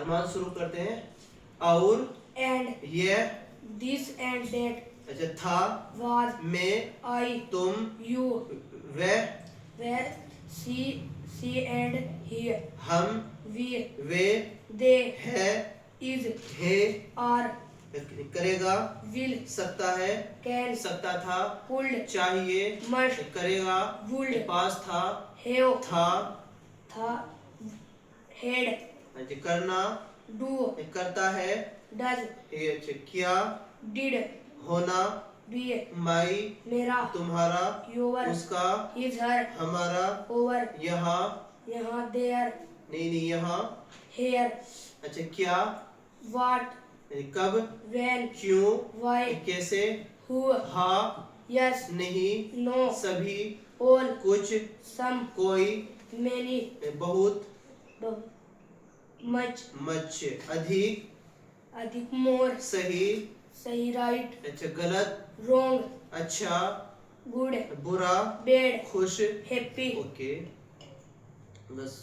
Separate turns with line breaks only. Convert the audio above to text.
अरमान शुरू करते हैं। और
and
यह
this and that,
अच्छा था,
was,
मैं,
I,
तुम,
you,
वह,
were, she and he,
हम,
we,
वे,
they,
है,
is,
है,
are,
करेगा,
will,
सकता है,
can,
सकता था,
could,
चाहिए,
must,
करेगा,
would,
पास था,
have,
था,
had,
अच्छा करना,
do,
करता है,
does,
ये अच्छा किया,
did,
होना,
be,
माई,
मेरा,
तुम्हारा,
your,
उसका,
his, her,
हमारा,
over,
यहाँ,
यहाँ, there,
नहीं यहाँ,
here,
अच्छा क्या,
what,
कब,
when,
क्यों,
why,
कैसे,
who,
हाँ,
yes,
नहीं,
no,
सभी,
all,
कुछ,
some,
कोई,
many,
बहुत,
much,
मच, अधिक,
अधिक, more,
सही,
सही, right,
अच्छा गलत,
wrong,
अच्छा,
good,
बुरा,
bad,
खुश,
happy.
ओके बस।